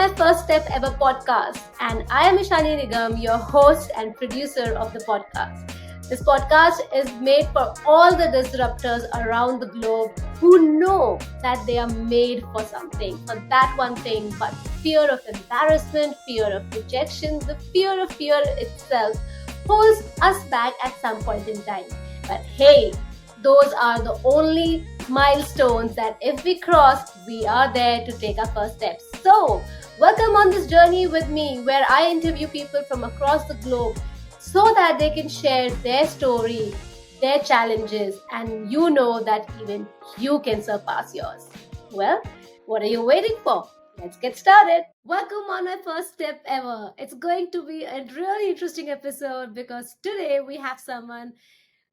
my first step ever podcast, and I am Ishani Nigam, your host and producer of the podcast. This podcast is made for all the disruptors around the globe who know that they are made for something, for that one thing, but fear of embarrassment, fear of rejection, the fear of fear itself holds us back at some point in time. But hey, those are the only milestones that if we cross, we are there to take our first steps. So, welcome on this journey with me where I interview people from across the globe so that they can share their story, their challenges, and you know that even you can surpass yours. Well, what are you waiting for? Let's get started. Welcome on my first step ever. It's going to be a really interesting episode because today we have someone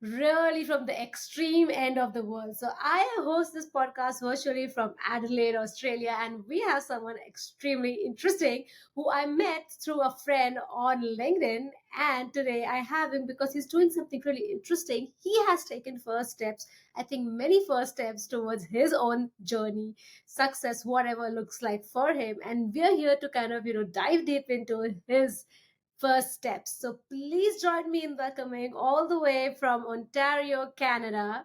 really from the extreme end of the world. So I host this podcast virtually from Adelaide, Australia, and we have someone extremely interesting who I met through a friend on LinkedIn. And today I have him because he's doing something really interesting. He has taken first steps, I think many first steps towards his own journey, success, whatever looks like for him. And we're here to kind of, dive deep into his first steps. So please join me in welcoming all the way from Ontario, Canada,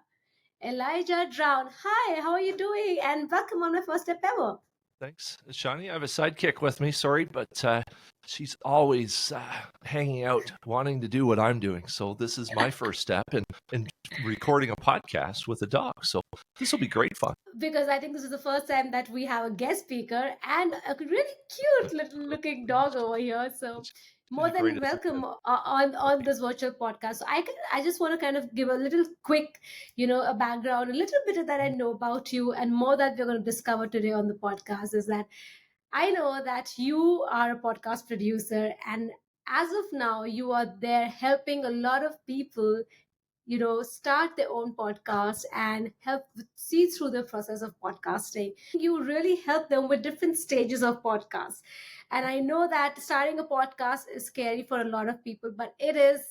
Elijah Drown. Hi, how are you doing? And welcome on my first step ever. Thanks, Shani. I have a sidekick with me, sorry, but she's always hanging out, wanting to do what I'm doing. So this is my first step in recording a podcast with a dog. So this will be great fun. Because I think this is the first time that we have a guest speaker and a really cute little looking dog over here. So more than welcome on this virtual podcast. So I just want to kind of give a little quick, a background, a little bit that I know about you, and more that we're going to discover today on the podcast is that I know that you are a podcast producer, and as of now, you are there helping a lot of people start their own podcast and help see through the process of podcasting. You really help them with different stages of podcasts. And I know that starting a podcast is scary for a lot of people, but it is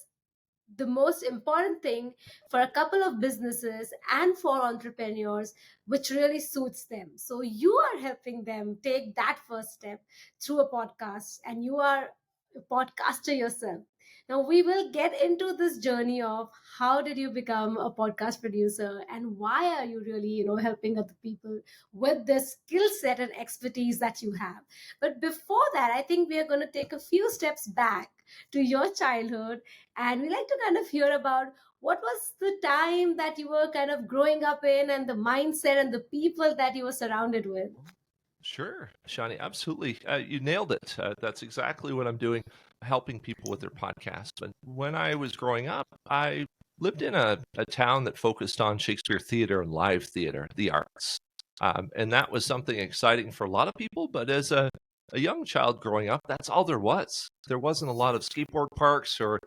the most important thing for a couple of businesses and for entrepreneurs, which really suits them. So you are helping them take that first step through a podcast, and you are a podcaster yourself. Now we will get into this journey of how did you become a podcast producer and why are you really, helping other people with the skill set and expertise that you have. But before that, I think we are going to take a few steps back to your childhood, and we like to kind of hear about what was the time that you were kind of growing up in and the mindset and the people that you were surrounded with. Sure, Shani, absolutely. You nailed it. That's exactly what I'm doing, helping people with their podcasts. But when I was growing up, I lived in a town that focused on Shakespeare theater and live theater, the arts. And that was something exciting for a lot of people. But as a young child growing up, that's all there was. There wasn't a lot of skateboard parks or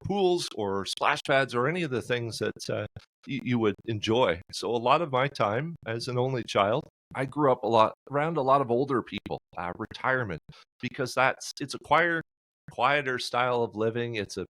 pools or splash pads or any of the things that you would enjoy. So a lot of my time as an only child, I grew up around a lot of older people, retirement, because it's a quieter style of living. It's a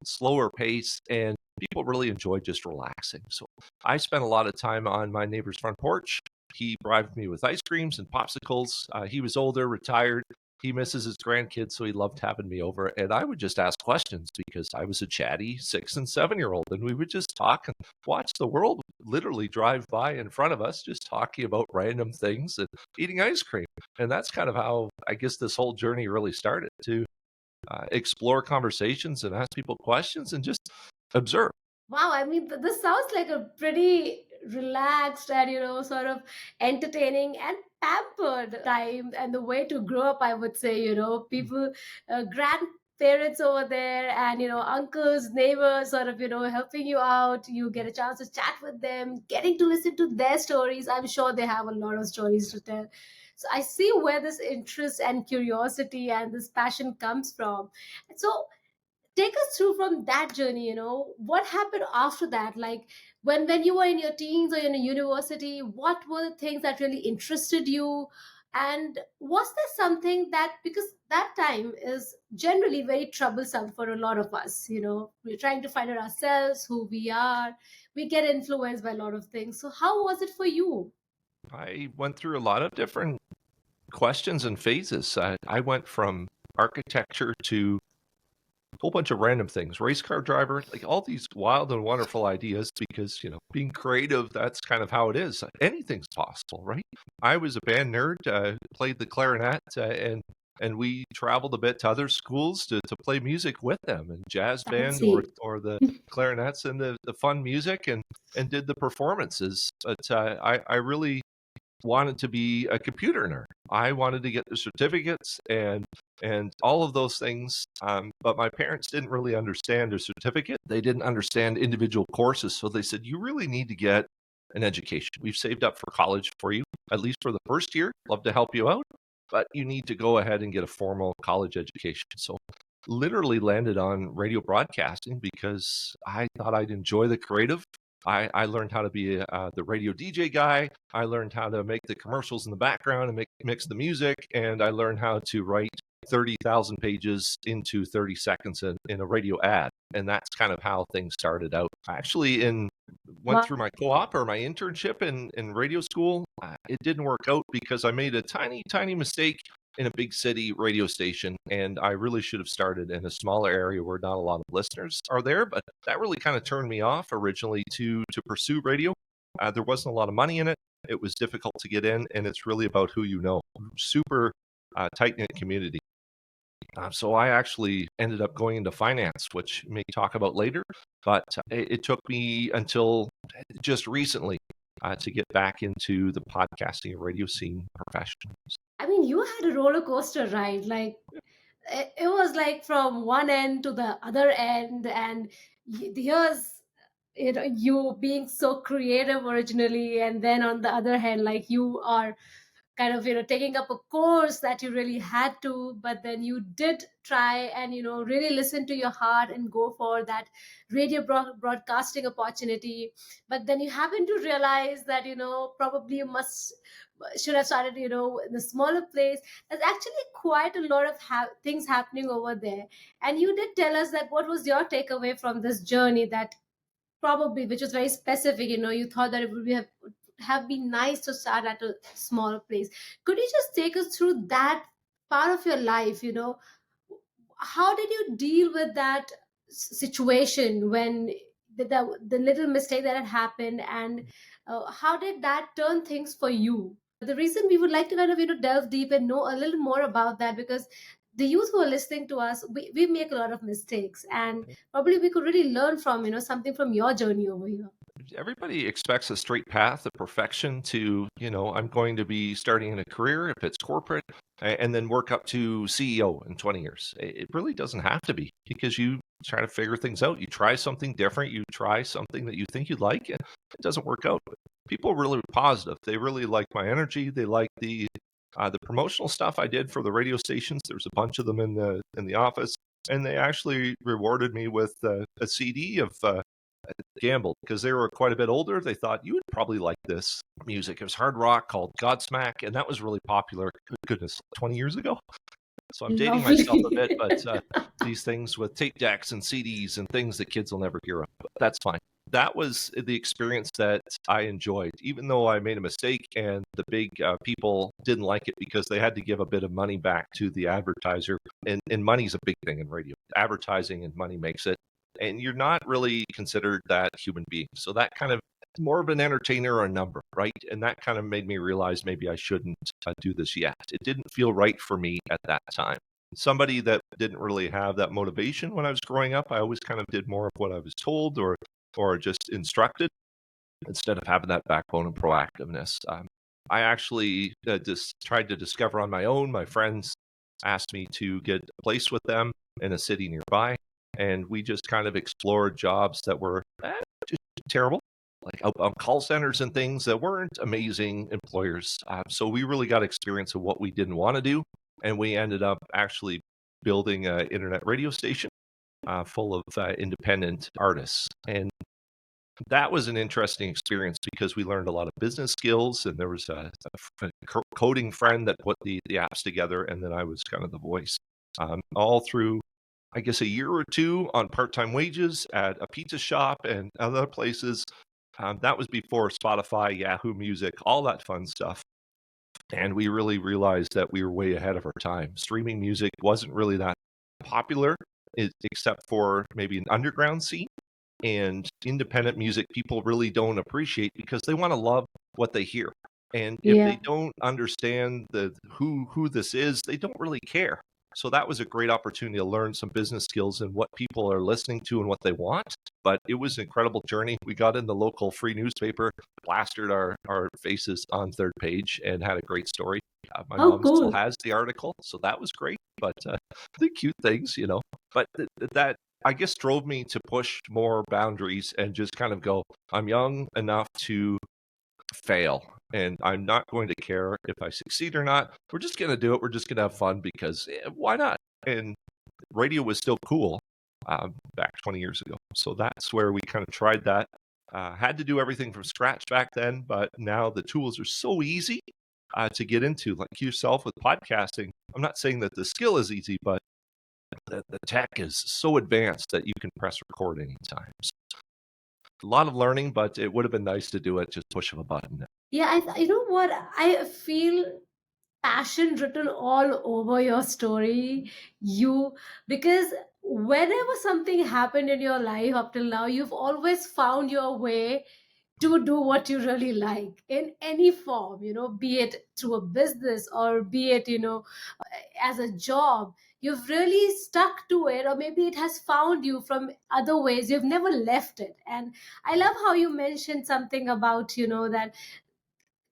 slower pace, and people really enjoy just relaxing. So I spent a lot of time on my neighbor's front porch. He bribed me with ice creams and popsicles. He was older, retired. He misses his grandkids, so he loved having me over. And I would just ask questions because I was a chatty 6 and 7-year-old. And we would just talk and watch the world literally drive by in front of us, just talking about random things and eating ice cream. And that's kind of how I guess this whole journey really started, to explore conversations and ask people questions and just observe. Wow, I mean, this sounds like a pretty relaxed and, sort of entertaining and pampered time and the way to grow up, I would say, people, grandparents over there and, uncles, neighbors sort of, helping you out. You get a chance to chat with them, getting to listen to their stories. I'm sure they have a lot of stories to tell. So I see where this interest and curiosity and this passion comes from. So take us through from that journey. What happened after that, like when you were in your teens or in a university, what were the things that really interested you? And was there something that, because that time is generally very troublesome for a lot of us, we're trying to find out ourselves, who we are, we get influenced by a lot of things. So how was it for you? I went through a lot of different questions and phases. I went from architecture to a whole bunch of random things, race car driver, like all these wild and wonderful ideas because, being creative, that's kind of how it is. Anything's possible, right? I was a band nerd, played the clarinet, and we traveled a bit to other schools to play music with them and jazz band or Fancy. the clarinets and the fun music and did the performances. But I really wanted to be a computer nerd. I wanted to get the certificates and all of those things. But my parents didn't really understand a certificate. They didn't understand individual courses. So they said, you really need to get an education. We've saved up for college for you, at least for the first year. Love to help you out, but you need to go ahead and get a formal college education. So literally landed on radio broadcasting because I thought I'd enjoy the creative. I learned how to be the radio DJ guy. I learned how to make the commercials in the background and mix the music. And I learned how to write 30,000 pages into 30 seconds in a radio ad. And that's kind of how things started out. I actually went Wow. through my co-op or my internship in radio school. It didn't work out because I made a tiny, tiny mistake in a big city radio station, and I really should have started in a smaller area where not a lot of listeners are there. But that really kind of turned me off originally to pursue radio. There wasn't a lot of money in it. It was difficult to get in, and it's really about who you know. Super tight knit community. So I actually ended up going into finance, which we may talk about later. But it took me until just recently to get back into the podcasting and radio scene professionally. I mean, you had a roller coaster ride. Like it was like from one end to the other end, and here's you being so creative originally, and then on the other hand, like you are kind of taking up a course that you really had to, but then you did try and really listen to your heart and go for that radio broadcasting opportunity. But then you happen to realize that probably you must should have started in a smaller place. There's actually quite a lot of things happening over there, and you did tell us that what was your takeaway from this journey, that probably, which was very specific, you thought that it would have been nice to start at a smaller place. Could you just take us through that part of your life? How did you deal with that situation when the little mistake that had happened, and how did that turn things for you? The reason we would like to kind of delve deep and know a little more about that, because the youth who are listening to us, we make a lot of mistakes, and probably we could really learn from something from your journey over here. Everybody expects a straight path of perfection to, I'm going to be starting in a career if it's corporate and then work up to CEO in 20 years. It really doesn't have to be because you try to figure things out. You try something different. You try something that you think you'd like and it doesn't work out. But people are really positive. They really like my energy. They like the promotional stuff I did for the radio stations. There's a bunch of them in the office, and they actually rewarded me with a CD of gambled because they were quite a bit older. They thought you would probably like this music. It was hard rock called Godsmack, and that was really popular. Goodness, 20 years ago. So I'm dating myself a bit, Lovely. but these things with tape decks and CDs and things that kids will never hear of. But that's fine. That was the experience that I enjoyed, even though I made a mistake and the big people didn't like it because they had to give a bit of money back to the advertiser. And money's a big thing in radio. Advertising and money makes it. And you're not really considered that human being. So that kind of more of an entertainer or a number, right? And that kind of made me realize maybe I shouldn't do this yet. It didn't feel right for me at that time. Somebody that didn't really have that motivation when I was growing up, I always kind of did more of what I was told or just instructed instead of having that backbone and proactiveness. I actually just tried to discover on my own. My friends asked me to get a place with them in a city nearby. And we just kind of explored jobs that were just terrible, like call centers and things that weren't amazing employers. So we really got experience of what we didn't want to do. And we ended up actually building an internet radio station full of independent artists. And that was an interesting experience because we learned a lot of business skills. And there was a coding friend that put the apps together. And then I was kind of the voice all through, I guess, a year or two on part-time wages at a pizza shop and other places. That was before Spotify, Yahoo Music, all that fun stuff. And we really realized that we were way ahead of our time. Streaming music wasn't really that popular, except for maybe an underground scene. And independent music, people really don't appreciate because they want to love what they hear. And if Yeah. they don't understand who this is, they don't really care. So that was a great opportunity to learn some business skills and what people are listening to and what they want. But it was an incredible journey. We got in the local free newspaper, plastered our faces on third page, and had a great story. My Oh, mom still cool. has the article, so that was great. But the cute things, But that I guess drove me to push more boundaries and just kind of go, I'm young enough to fail, and I'm not going to care if I succeed or not. We're just going to do it. We're just going to have fun because why not? And radio was still cool back 20 years ago. So that's where we kind of tried that. Had to do everything from scratch back then, but now the tools are so easy to get into, like yourself with podcasting. I'm not saying that the skill is easy, but the tech is so advanced that you can press record anytime. So a lot of learning, but it would have been nice to do it just push of a button. Yeah, you know what? I feel passion written all over your story. You, because whenever something happened in your life up till now, you've always found your way to do what you really like in any form, be it through a business or be it, as a job. You've really stuck to it, or maybe it has found you from other ways. You've never left it. And I love how you mentioned something about, that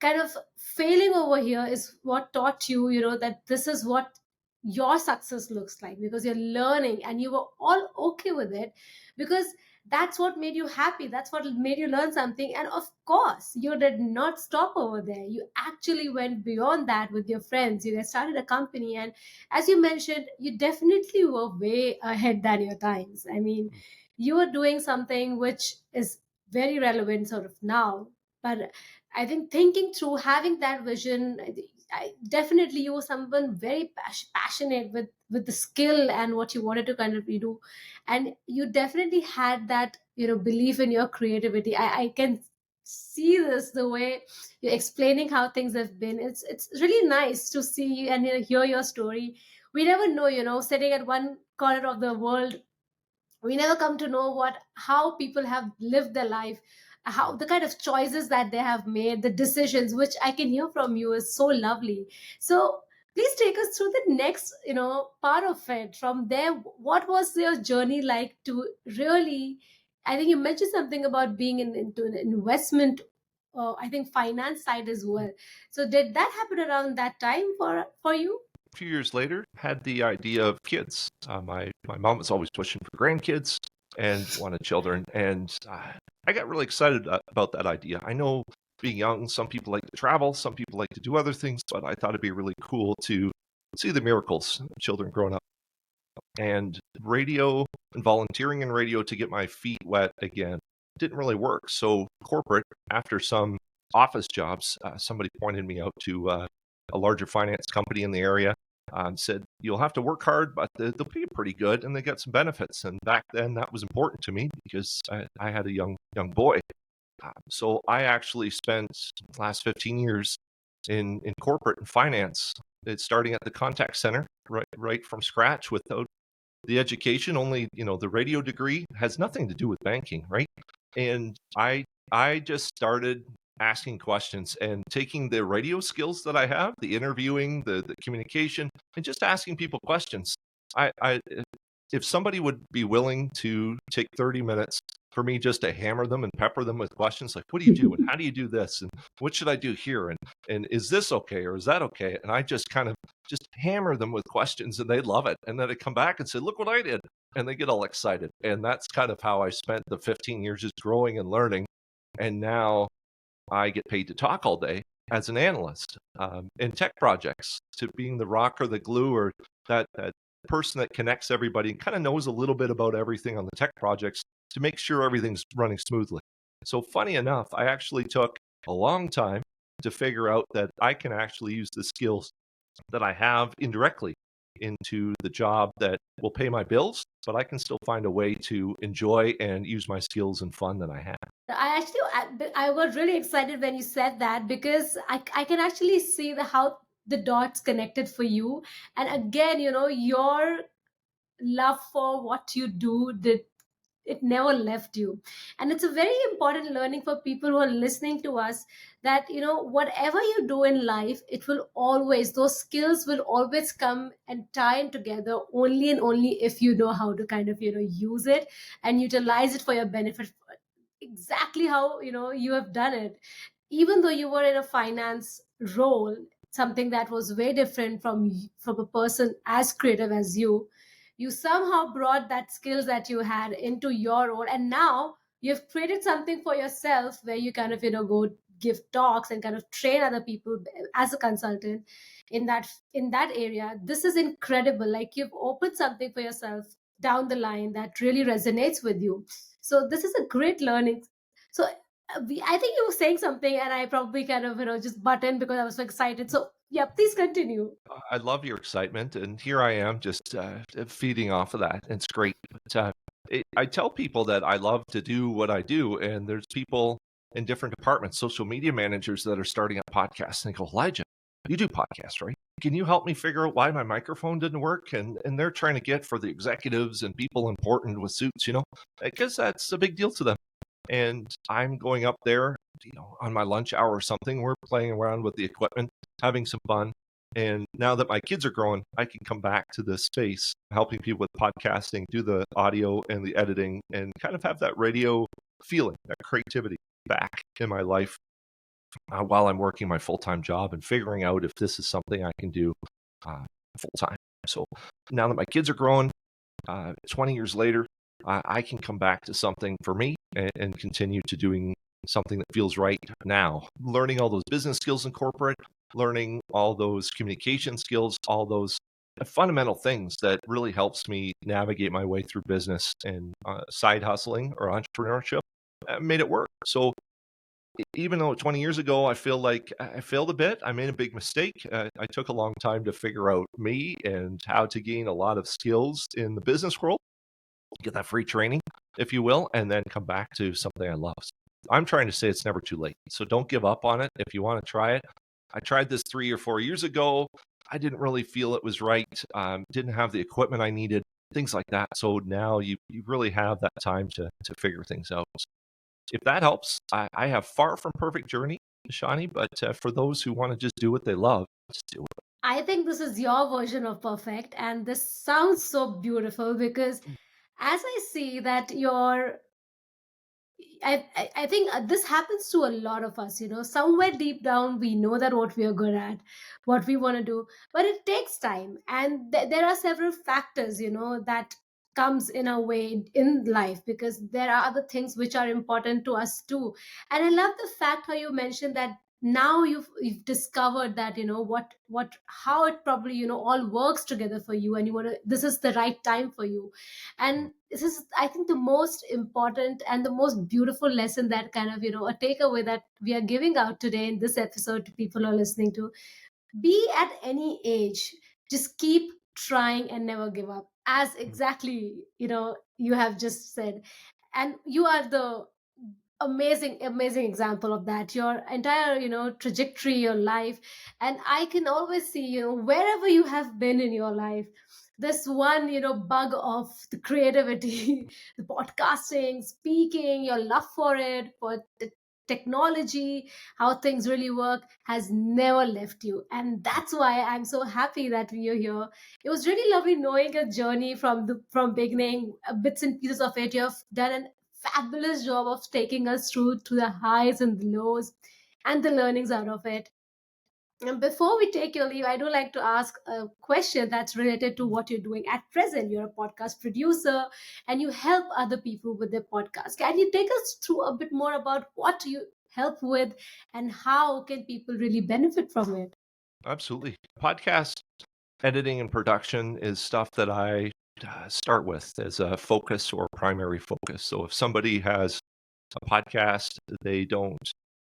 kind of failing over here is what taught you, that this is what your success looks like, because you're learning and you were all okay with it, because that's what made you happy, that's what made you learn something. And of course, you did not stop over there. You actually went beyond that with your friends. You guys started a company, and as you mentioned, you definitely were way ahead than your times. I mean, you were doing something which is very relevant sort of now. But I think thinking through, having that vision, I definitely, you were someone very passionate with the skill and what you wanted to kind of do, and you definitely had that belief in your creativity. I can see this the way you're explaining how things have been. It's really nice to see and hear your story. We never know, sitting at one corner of the world, we never come to know what how people have lived their life, how the kind of choices that they have made, the decisions, which I can hear from you is so lovely. So please take us through the next part of it. From there, what was your journey like to really, I think you mentioned something about being into an investment, I think finance side as well. So did that happen around that time for you? A few years later, had the idea of kids. My mom was always pushing for grandkids and wanted children, and I got really excited about that idea. I know being young, some people like to travel, some people like to do other things, but I thought it'd be really cool to see the miracles of children growing up. And radio and volunteering in radio to get my feet wet again didn't really work. So corporate, after some office jobs, somebody pointed me out to a larger finance company in the area. Said you'll have to work hard, but they'll pay you pretty good, and they got some benefits. And back then, that was important to me because I had a young boy. So I actually spent the last 15 years in corporate and finance. It's starting at the contact center, right from scratch, without the education. Only the radio degree has nothing to do with banking, right? And I just started asking questions and taking the radio skills that I have, the interviewing, the communication, and just asking people questions. I if somebody would be willing to take 30 minutes for me just to hammer them and pepper them with questions like, what do you do? And how do you do this? And what should I do here? And is this okay? Or is that okay? And I just kind of just hammer them with questions, and they love it. And then they come back and say, look what I did. And they get all excited. And that's kind of how I spent the 15 years, just growing and learning. And now I get paid to talk all day as an analyst in tech projects, to being the rock or the glue, or that person that connects everybody and kind of knows a little bit about everything on the tech projects to make sure everything's running smoothly. So funny enough, I actually took a long time to figure out that I can actually use the skills that I have indirectly into the job that will pay my bills, but I can still find a way to enjoy and use my skills and fun that I have. I was really excited when you said that because I can actually see how the dots connected for you. And again, your love for what you do did it never left you. And it's a very important learning for people who are listening to us, that whatever you do in life, it will always, those skills will always come and tie in together only and only if you know how to kind of use it and utilize it for your benefit, exactly how you have done it. Even though you were in a finance role, something that was way different from a person as creative as you somehow brought that skills that you had into your role, and now you've created something for yourself where you kind of go give talks and kind of train other people as a consultant in that area. This is incredible. Like, you've opened something for yourself down the line that really resonates with you. So this is a great learning. So I think you were saying something, and I probably kind of just buttoned because I was so excited. So yeah, please continue. I love your excitement, and here I am just feeding off of that. It's great. But, I tell people that I love to do what I do, and there's people in different departments, social media managers that are starting up podcasts, and they go, Elijah, you do podcasts, right? Can you help me figure out why my microphone didn't work? And they're trying to get for the executives and people important with suits, because that's a big deal to them. And I'm going up there, on my lunch hour or something. We're playing around with the equipment, having some fun. And now that my kids are growing, I can come back to this space, helping people with podcasting, do the audio and the editing, and kind of have that radio feeling, that creativity back in my life while I'm working my full-time job and figuring out if this is something I can do full-time. So now that my kids are growing, 20 years later, I can come back to something for me and continue to doing something that feels right now. Learning all those business skills in corporate, learning all those communication skills, all those fundamental things that really helps me navigate my way through business and side hustling or entrepreneurship made it work. So even though 20 years ago, I feel like I failed a bit, I made a big mistake. I took a long time to figure out me and how to gain a lot of skills in the business world, get that free training, if you will, and then come back to something I love. I'm trying to say it's never too late. So don't give up on it if you want to try it. I tried this 3 or 4 years ago. I didn't really feel it was right. Didn't have the equipment I needed, things like that. So now you really have that time to figure things out. If that helps, I have far from perfect journey, Shani, but for those who want to just do what they love, just do it. I think this is your version of perfect, and this sounds so beautiful because as I see that I think this happens to a lot of us. Somewhere deep down, we know that what we are good at, what we want to do, but it takes time. And there are several factors, that comes in our way in life, because there are other things which are important to us too. And I love the fact how you mentioned that now you've discovered that how it probably all works together for you, and this is the right time for you. And this is, I think, the most important and the most beautiful lesson, that kind of a takeaway that we are giving out today in this episode to people who are listening to. Be at any age, just keep trying and never give up, as exactly you have just said. And you are the amazing example of that, your entire trajectory, your life. And I can always see, wherever you have been in your life, this one bug of the creativity, the podcasting, speaking, your love for it, for the technology, how things really work, has never left you. And that's why I'm so happy that we are here. It was really lovely knowing your journey from beginning, bits and pieces of it. You have done an fabulous job of taking us through to the highs and the lows and the learnings out of it. And before we take your leave, I do like to ask a question that's related to what you're doing at present. You're a podcast producer and you help other people with their podcast. Can you take us through a bit more about what you help with and how can people really benefit from it? Absolutely. Podcast editing and production is stuff that I start with as a focus or primary focus. So if somebody has a podcast, they don't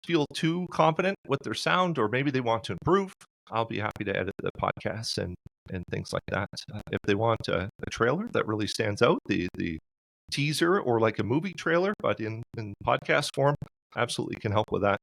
feel too confident with their sound, or maybe they want to improve, I'll be happy to edit the podcast and and things like that. If they want a trailer that really stands out, the teaser or like a movie trailer, but in podcast form, absolutely can help with that.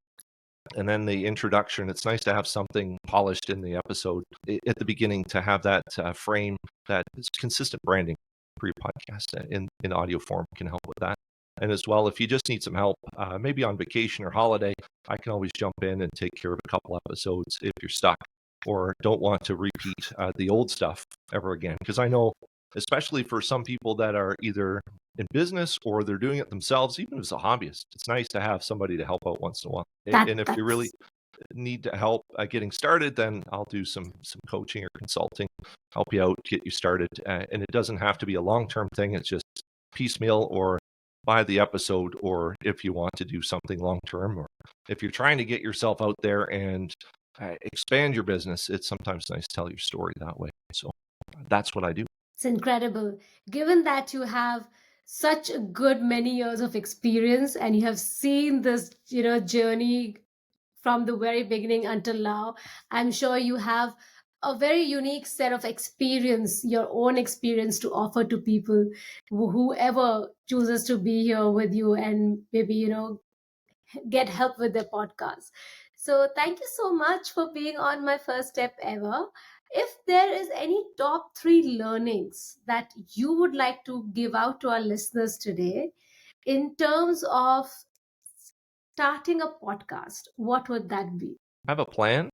And then the introduction, it's nice to have something polished in the episode at the beginning to have that frame that is consistent branding for your podcast in audio form can help with that. And as well, if you just need some help, maybe on vacation or holiday, I can always jump in and take care of a couple episodes if you're stuck or don't want to repeat the old stuff ever again. Because I know, especially for some people that are either in business or they're doing it themselves, even as a hobbyist, it's nice to have somebody to help out once in a while. That And if you really that's need to help getting started, then I'll do some coaching or consulting, help you out, get you started. And it doesn't have to be a long-term thing. It's just piecemeal or by the episode, or if you want to do something long-term, or if you're trying to get yourself out there and expand your business, it's sometimes nice to tell your story that way. So that's what I do. it's incredible. Given that you have such a good many years of experience and you have seen this, journey from the very beginning until now, I'm sure you have a very unique set of experience, your own experience to offer to people, whoever chooses to be here with you and maybe, get help with their podcast. So thank you so much for being on my first step ever. If there is any top three learnings that you would like to give out to our listeners today in terms of starting a podcast, what would that be? Have a plan.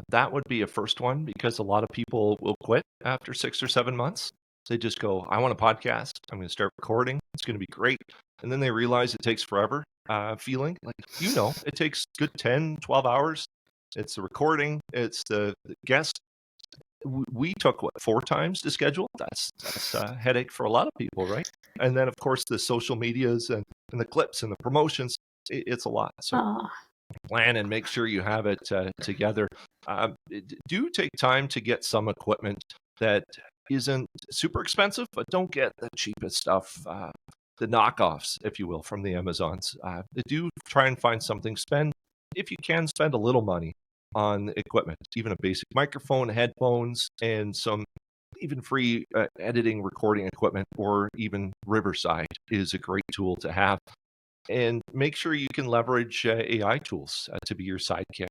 That would be a first one because a lot of people will quit after 6 or 7 months. They just go, I want a podcast. I'm going to start recording. It's going to be great. And then they realize it takes forever. Feeling like, it takes good 10, 12 hours. It's the recording, it's the guest. We took 4 times to schedule. That's a headache for a lot of people, right? And then, of course, the social medias and the clips and the promotions. It's a lot. So Oh, plan and make sure you have it together. Do take time to get some equipment that isn't super expensive, but don't get the cheapest stuff, the knockoffs, if you will, from the Amazons. Do try and find something. If you can, spend a little money on equipment, even a basic microphone, headphones, and some even free editing, recording equipment, or even Riverside is a great tool to have, and make sure you can leverage AI tools to be your sidekick.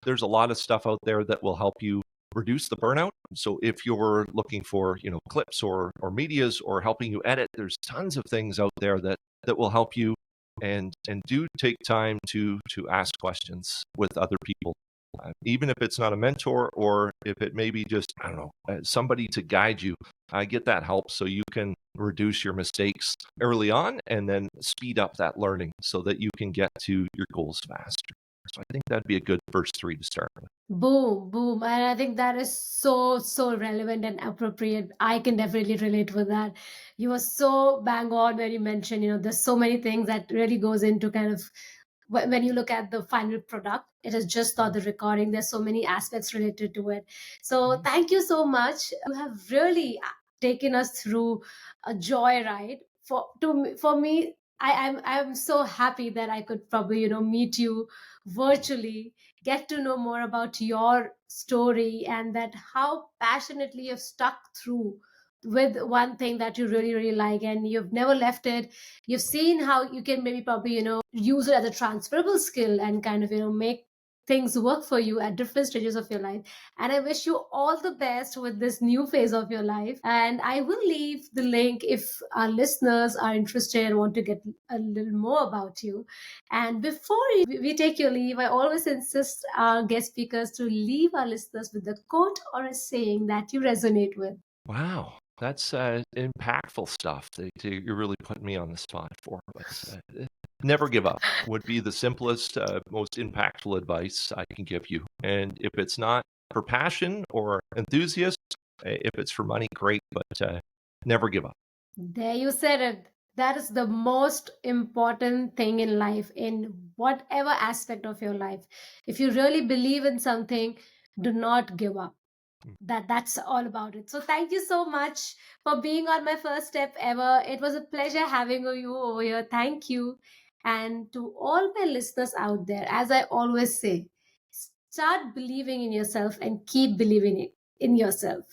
There's a lot of stuff out there that will help you reduce the burnout. So if you're looking for, clips or medias or helping you edit, there's tons of things out there that will help you. And do take time to ask questions with other people, even if it's not a mentor or if it may be just, I don't know, somebody to guide you. Get that help so you can reduce your mistakes early on and then speed up that learning so that you can get to your goals faster. So I think that'd be a good first 3 to start with. boom, boom. And I think that is so, so relevant and appropriate. I can definitely relate with that. You were so bang on when you mentioned, there's so many things that really goes into kind of when you look at the final product. It is just not the recording. There's so many aspects related to it. So Mhm. thank you so much. You have really taken us through a joyride. For me, I'm so happy that I could probably meet you virtually, get to know more about your story, and that how passionately you've stuck through with one thing that you really really like and you've never left it. You've seen how you can maybe probably use it as a transferable skill and kind of make things work for you at different stages of your life. And I wish you all the best with this new phase of your life, and I will leave the link if our listeners are interested and want to get a little more about you. And before we take your leave, I always insist our guest speakers to leave our listeners with a quote or a saying that you resonate with. Wow, that's impactful stuff that you're really putting me on the spot for. But never give up would be the simplest, most impactful advice I can give you. And if it's not for passion or enthusiast, if it's for money, great, but never give up. There you said it. That is the most important thing in life, in whatever aspect of your life. If you really believe in something, do not give up. That's all about it. So thank you so much for being on my first step ever. It was a pleasure having you over here. Thank you. And to all my listeners out there, as I always say, start believing in yourself and keep believing in yourself.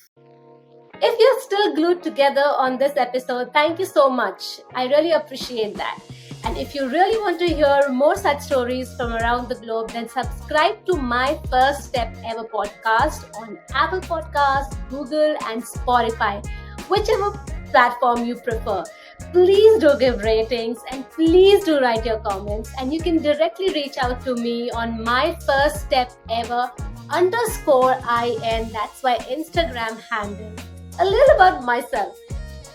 If you're still glued together on this episode, thank you so much. I really appreciate that. And if you really want to hear more such stories from around the globe, then subscribe to my First Step Ever podcast on Apple Podcasts, Google, and Spotify, whichever platform you prefer. Please do give ratings and please do write your comments. And you can directly reach out to me on my First Step Ever _IN. That's my Instagram handle. A little about myself.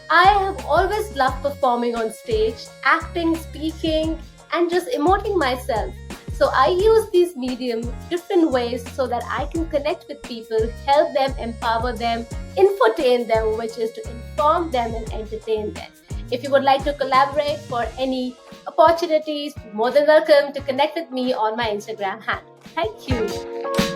I have always loved performing on stage, acting, speaking, and just emoting myself. So I use these mediums different ways so that I can connect with people, help them, empower them, infotain them, which is to inform them and entertain them. If you would like to collaborate for any opportunities, more than welcome to connect with me on my Instagram handle. Thank you.